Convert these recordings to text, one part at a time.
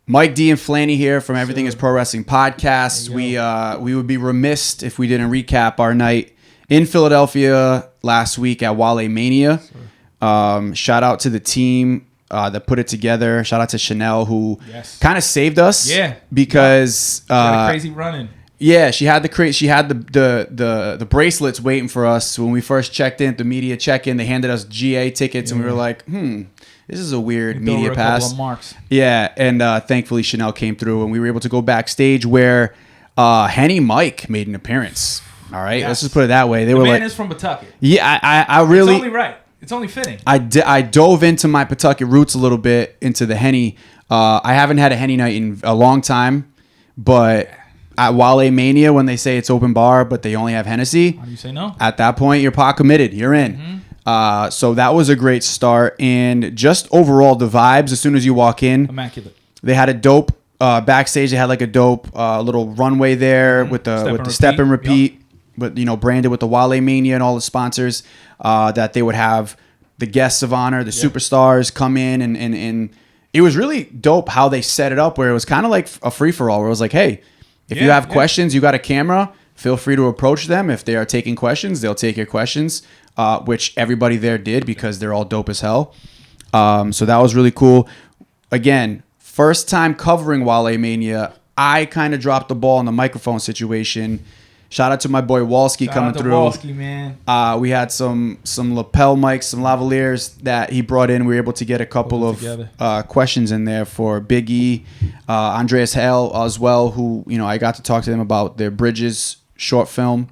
Mike D and Flanny here from Everything is Pro Wrestling Podcast. We would be remiss if we didn't recap our night in Philadelphia last week at WaleMania. Shout out to the team that put it together. Shout out to Chanel who kind of saved us. Yeah, because she had a crazy run-in. Yeah, she had the bracelets waiting for us when we first checked in. The media check-in, they handed us GA tickets, and we were like, this is a weird media pass. Couple of marks. Yeah, and thankfully Chanel came through, and we were able to go backstage where Henny Mike made an appearance. All right, let's just put it that way. The man is from Pawtucket. Yeah, I really. It's only right. It's only fitting. I dove into my Pawtucket roots a little bit into the Henny. I haven't had a Henny night in a long time, but at WaleMania, when they say it's open bar, but they only have Hennessy. How do you say no? At that point, you're pot committed. You're in. So that was a great start. And just overall, the vibes, as soon as you walk in. Immaculate. They had a dope backstage. They had like a dope little runway there with the step and repeat. But, branded with the WaleMania and all the sponsors that they would have the guests of honor, the superstars come in. And it was really dope how they set it up where it was kind of like a free-for-all where it was like, hey, if you have questions, you got a camera, feel free to approach them. If they are taking questions, they'll take your questions, which everybody there did because they're all dope as hell. So that was really cool. Again, first time covering WaleMania, I kind of dropped the ball in the microphone situation. Shout out to my boy Walski coming through. Walski, man. We had some lapel mics, some lavaliers that he brought in. We were able to get a couple of questions in there for Big E, Andreas Hale as well, who I got to talk to them about their Bridges short film,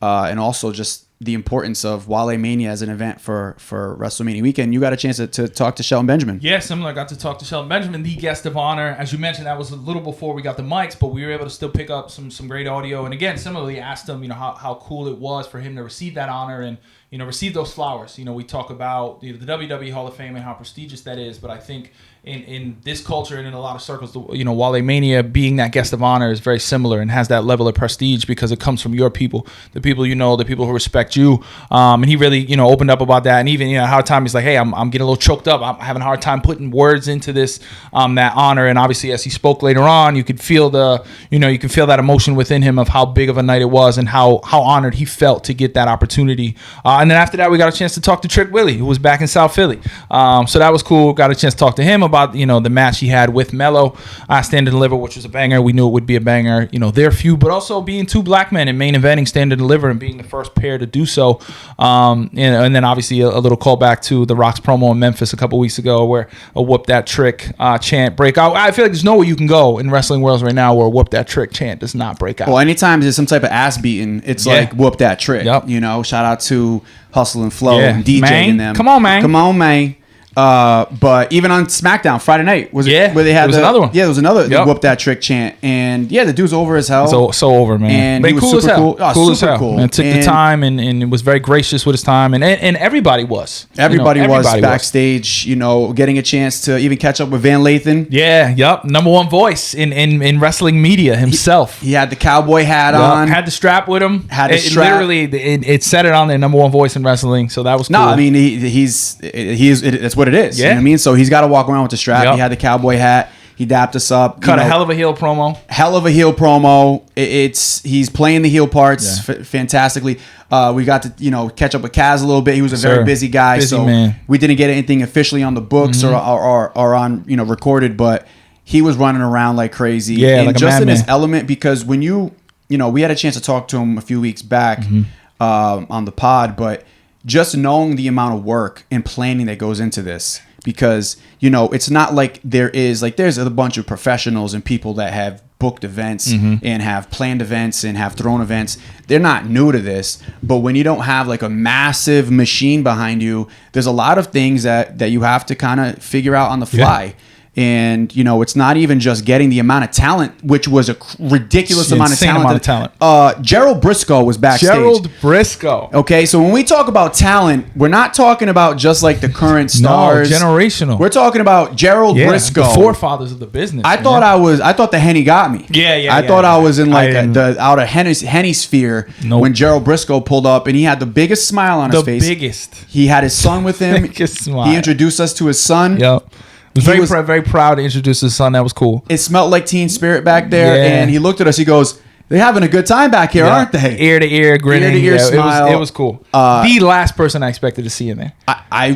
and also just the importance of WaleMania as an event for WrestleMania weekend. You got a chance to talk to Shelton Benjamin. Yeah, similar. I got to talk to Shelton Benjamin, the guest of honor. As you mentioned, that was a little before we got the mics, but we were able to still pick up some great audio. And again, similarly asked him, how cool it was for him to receive that honor and receive those flowers. We talk about the WWE Hall of Fame and how prestigious that is, but I think in this culture and in a lot of circles, WaleMania being that guest of honor is very similar and has that level of prestige because it comes from your people, the people the people who respect you. And he really, opened up about that. And even, hard time, he's like, hey, I'm getting a little choked up. I'm having a hard time putting words into this, that honor. And obviously, as he spoke later on, you could feel you can feel that emotion within him of how big of a night it was and how honored he felt to get that opportunity. And then after that, we got a chance to talk to Trick Willie, who was back in South Philly. So that was cool. Got a chance to talk to him about, the match he had with Mello, Stand and Deliver, which was a banger. We knew it would be a banger, their feud, but also being two black men and main eventing Stand and Deliver and being the first pair to do so. And then obviously a little callback to the Rock's promo in Memphis a couple weeks ago where a whoop that trick chant break out. I feel like there's nowhere you can go in wrestling worlds right now where a whoop that trick chant does not break out. Well, anytime there's some type of ass beating, it's like whoop that trick. Yep. Shout out to Hustle and Flow and DJ and them. Come on, man. But even on SmackDown Friday night where they had another one. Yeah, there was another whoop that trick chant, and the dude's over as hell. So over, man. And but he was cool super as hell. cool. Cool as hell. Cool. And took the time and was very gracious with his time, and everybody was. Everybody was backstage. Getting a chance to even catch up with Van Lathan. Yeah, yep. Number one voice in wrestling media himself. He had the cowboy hat on. Had the strap with him. Literally, it said it on there. Number one voice in wrestling. So that was cool. No, I mean he's that's what it is. Yeah. You know what I mean? So he's got to walk around with the strap. He had the cowboy hat. He dapped us up. Cut a hell of a heel promo. He's playing the heel parts fantastically. We got to catch up with Kaz a little bit. He was a very busy guy, man. We didn't get anything officially on the books or on recorded, but he was running around like crazy. Yeah, and like just in his man. element, because when we had a chance to talk to him a few weeks back on the pod, but just knowing the amount of work and planning that goes into this. Because, it's not like there's a bunch of professionals and people that have booked events and have planned events and have thrown events. They're not new to this. But when you don't have like a massive machine behind you, there's a lot of things that you have to kind of figure out on the fly. Yeah. And, it's not even just getting the amount of talent, which was a ridiculous amount of talent. Gerald Briscoe was backstage. Gerald Briscoe. Okay, so when we talk about talent, we're not talking about just like the current stars. No, generational. We're talking about Gerald Briscoe. The forefathers of the business. I thought the Henny got me. I thought I was in like the outer Henny sphere when Gerald Briscoe pulled up and he had the biggest smile on his face. The biggest. He had his son with him. Biggest smile. He introduced us to his son. Yep. very proud to introduce his son. That was cool. It smelled like Teen Spirit back there, and he looked at us. He goes, "They're having a good time back here, aren't they?" Ear to ear, grinning. Ear to ear smile. It was cool. The last person I expected to see in there.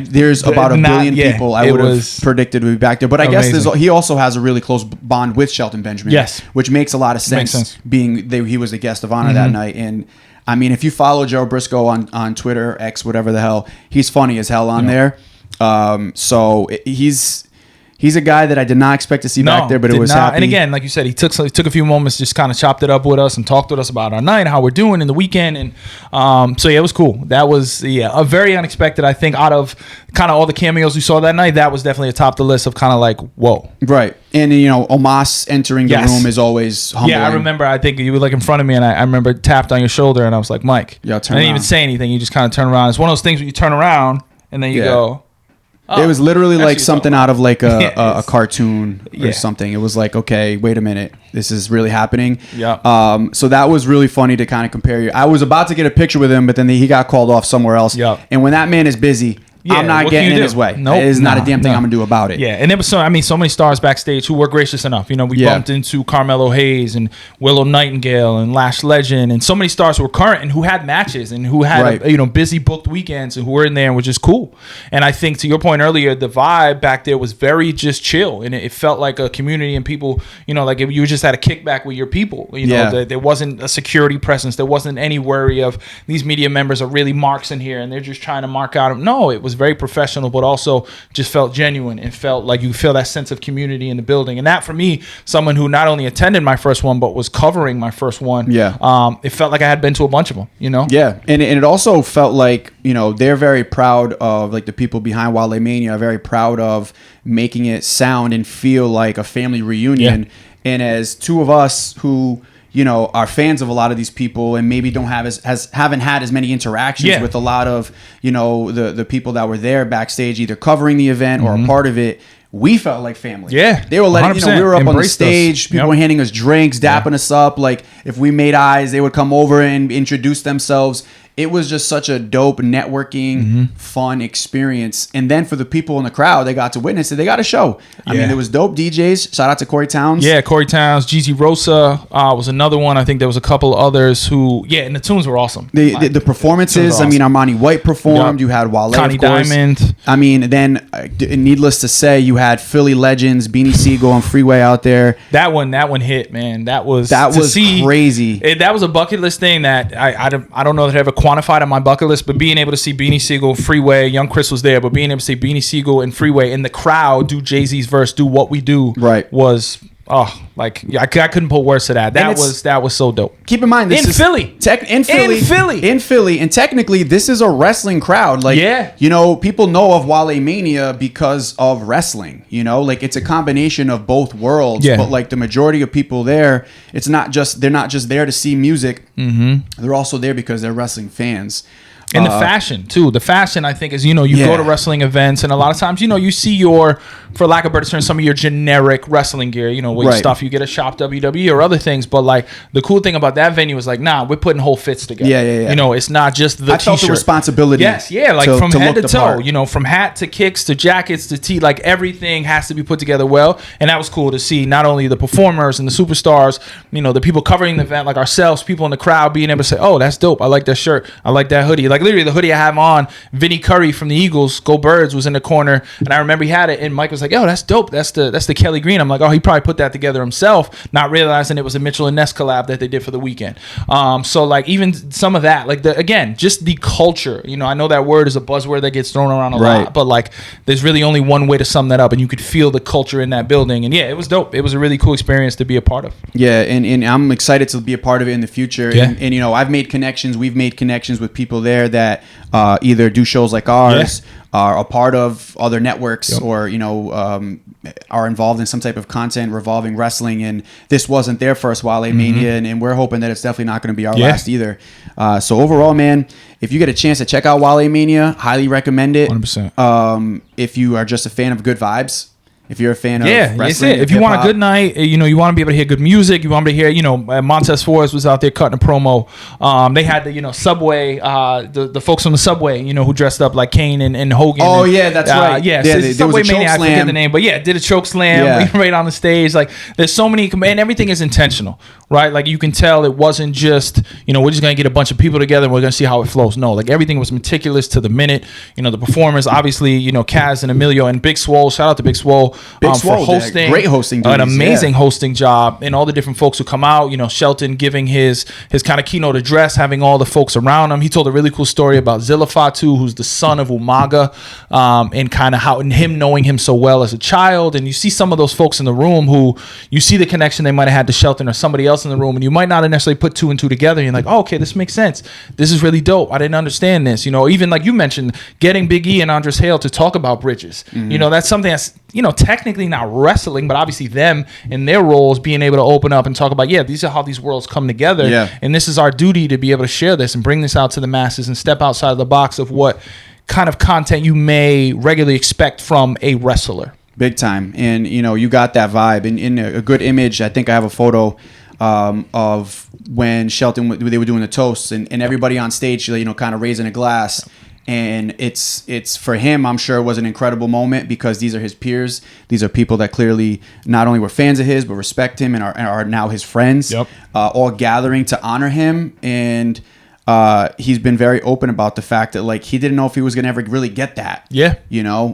There's about a billion people I would have predicted would be back there. But I guess he also has a really close bond with Shelton Benjamin. Yes. Which makes a lot of sense. Being he was the guest of honor that night. And I mean, if you follow Joe Briscoe on Twitter, X, whatever the hell, he's funny as hell on there. So he's a guy that I did not expect to see back there, but it was happy. And again, like you said, he took a few moments, just kind of chopped it up with us and talked with us about our night, how we're doing in the weekend. And so, it was cool. That was, a very unexpected, I think, out of kind of all the cameos we saw that night, that was definitely atop the list of kind of like, whoa. Right. And, Omos entering the room is always humbling. Yeah, I remember, I think you were like in front of me, and I remember tapped on your shoulder, and I was like, Mike. Yeah, I didn't even say anything. You just kind of turn around. It's one of those things where you turn around, and then you go... It was literally like something out of like a cartoon or something. It was like, okay, wait a minute, this is really happening. Yeah. So that was really funny to kind of compare you. I was about to get a picture with him, but then he got called off somewhere else. Yeah. And when that man is busy, I'm not getting in his way. Nope. It is not a damn thing I'm gonna do about it. Yeah, and there was so many stars backstage who were gracious enough. We bumped into Carmelo Hayes and Willow Nightingale and Lash Legend and so many stars who were current and who had matches and who had busy booked weekends and who were in there, which is cool. And I think to your point earlier, the vibe back there was very just chill, and it felt like a community and people. Like if you just had a kickback with your people. There wasn't a security presence. There wasn't any worry of these media members are really marks in here and they're just trying to mark out. No, it was very professional, but also just felt genuine and felt like you feel that sense of community in the building. And that for me, someone who not only attended my first one but was covering my first one, it felt like I had been to a bunch of them. Yeah, and it also felt like they're very proud of, like, the people behind WaleMania are very proud of making it sound and feel like a family reunion. And as two of us who are fans of a lot of these people and maybe don't have haven't had as many interactions with a lot of, the people that were there backstage, either covering the event or a part of it. We felt like family. Yeah. They were letting, we were up on the stage. People were handing us drinks, dapping us up. Like, if we made eyes, they would come over and introduce themselves. It was just such a dope networking, fun experience. And then for the people in the crowd, they got to witness it. They got a show. I mean, there was dope DJs. Shout out to Corey Towns. Yeah, Corey Towns. Jeezy Rosa was another one. I think there was a couple others who, and the tunes were awesome. The performances, awesome. I mean, Armani White performed. You had Wale, Connie of course. Diamond. I mean, then, needless to say, you had Philly legends, Beanie Siegel and Freeway out there. That one hit, man. That was crazy. That was a bucket list thing that I don't know that I ever quantified on my bucket list, but being able to see Beanie Siegel, Freeway, Young Chris was there, but being able to see Beanie Siegel and Freeway in the crowd do Jay-Z's verse, do What We Do, was I couldn't put words to that. That was so dope. Keep in mind, this is Philly. In Philly, and technically, this is a wrestling crowd. Like, people know of WaleMania because of wrestling. Like, it's a combination of both worlds. Yeah. But like the majority of people there, they're not just there to see music. They're also there because they're wrestling fans. And the fashion too. The fashion, I think, is you go to wrestling events, and a lot of times you see your, for lack of a better term, some of your generic wrestling gear. Stuff you get at Shop WWE or other things. But like the cool thing about that venue is like, nah, we're putting whole fits together. Yeah. It's not just the T-shirt. I felt the responsibility. Yes, like from head to toe. From hat to kicks to jackets to tee, like everything has to be put together well. And that was cool to see. Not only the performers and the superstars, the people covering the event, like ourselves, people in the crowd being able to say, "Oh, that's dope. I like that shirt. I like that hoodie." Like literally the hoodie I have on, Vinnie Curry from the Eagles, Go Birds, was in the corner, and I remember he had it, and Mike was like, "Yo, that's dope. That's the Kelly Green." I'm like, "Oh, he probably put that together himself," not realizing it was a Mitchell and Ness collab that they did for the weekend. So like even some of that, like just the culture. I know that word is a buzzword that gets thrown around a lot, but like there's really only one way to sum that up, and you could feel the culture in that building. And it was dope. It was a really cool experience to be a part of. Yeah, and I'm excited to be a part of it in the future. Yeah. And I've made connections. We've made connections with people there that either do shows like ours, are a part of other networks, or are involved in some type of content revolving wrestling. And this wasn't their first WaleMania, and we're hoping that it's definitely not going to be our last either. So overall, man, if you get a chance to check out WaleMania, highly recommend it. 100%. If you are just a fan of good vibes, If you're a fan of wrestling, if you want a good night, you want to be able to hear good music. You want to hear, Montez Forrest was out there cutting a promo. They had the Subway, the folks on the Subway, who dressed up like Kane and Hogan. Oh yeah, that's right. Yeah, so Subway Mania, I forget the name, but did a choke slam right on the stage. Like there's so many, and everything is intentional, right? Like you can tell it wasn't just we're just gonna get a bunch of people together and we're gonna see how it flows. No, like everything was meticulous to the minute. The performers, obviously, Kaz and Emilio and Big Swole. Shout out to Big Swole. For hosting, great hosting duties, an amazing hosting job, and all the different folks who come out. Shelton giving his kind of keynote address, having all the folks around him. He told a really cool story about Zilla Fatu, who's the son of Umaga, and kind of how, and him knowing him so well as a child. And you see some of those folks in the room who you see the connection they might have had to Shelton or somebody else in the room, and you might not have necessarily put two and two together. And you're like, oh, okay, this makes sense. This is really dope. I didn't understand this. Even like you mentioned, getting Big E and Andres Hale to talk about bridges. Mm-hmm. That's something that's technically not wrestling, but obviously them in their roles being able to open up and talk about, these are how these worlds come together. Yeah. And this is our duty to be able to share this and bring this out to the masses and step outside of the box of what kind of content you may regularly expect from a wrestler. Big time. And, you got that vibe. And in a good image, I think I have a photo of when Shelton, they were doing the toasts and everybody on stage, kind of raising a glass. And it's for him, I'm sure it was an incredible moment because these are his peers. These are people that clearly not only were fans of his, but respect him and are now his friends. Yep. All gathering to honor him. And he's been very open about the fact that he didn't know if he was going to ever really get that. Yeah.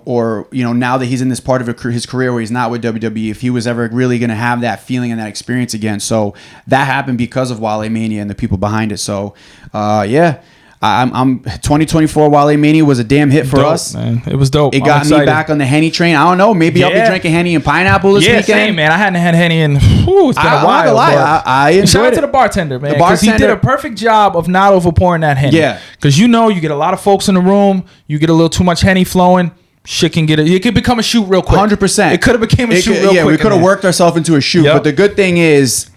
Or now that he's in this part of his career where he's not with WWE, if he was ever really going to have that feeling and that experience again. So that happened because of WaleMania and the people behind it. So, I'm 2024 WaleMania was a damn hit for us. Man. It was dope. It got me back on the Henny train. I don't know. Maybe I'll be drinking Henny and pineapple this weekend. Same, man. I hadn't had Henny in. It's been a while. I'm not gonna lie. I enjoyed shout out it. to the bartender, man, because he did a perfect job of not overpouring that Henny. Yeah, because you get a lot of folks in the room. You get a little too much Henny flowing. Shit can get it. It could become a shoot real quick. 100%. It could have became a shoot real quick. Yeah, we could have worked ourselves into a shoot. Yep. But the good thing is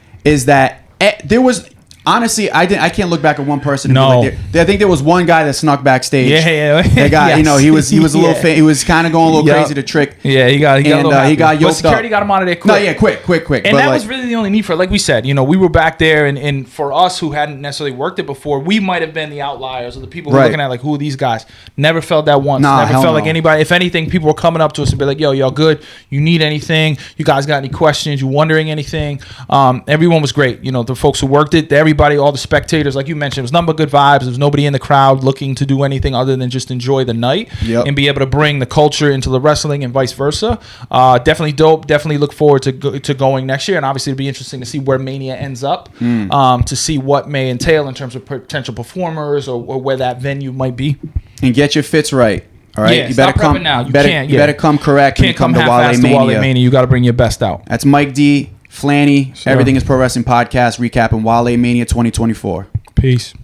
that there was. Honestly, I can't look back at one person. No, I think there was one guy that snuck backstage. Yeah. That guy, he was a little. He was kind of going a little crazy to trick. Yeah, he got yoked up. Security got him out of there quick. No, yeah, quick. And that was really the only need for it. Like we said, we were back there, and for us who hadn't necessarily worked it before, we might have been the outliers or the people who were looking at who are these guys. Never felt that once. Never felt like anybody. If anything, people were coming up to us and be like, "Yo, y'all good? You need anything? You guys got any questions? You wondering anything?" Everyone was great. The folks who worked it, everybody, all the spectators. Like you mentioned, it was nothing but good vibes. There was nobody in the crowd looking to do anything other than just enjoy the night and be able to bring the culture into the wrestling and vice versa. Definitely dope. Definitely look forward to going next year. And obviously it'll be interesting to see where Mania ends up, to see what may entail in terms of potential performers or where that venue might be. And get your fits right. All right, you better come now. You better come correct. Can't come to WaleMania. You got to bring your best out. That's Mike D. Flanny, Everything is Pro Wrestling Podcast, recapping WaleMania 2024. Peace.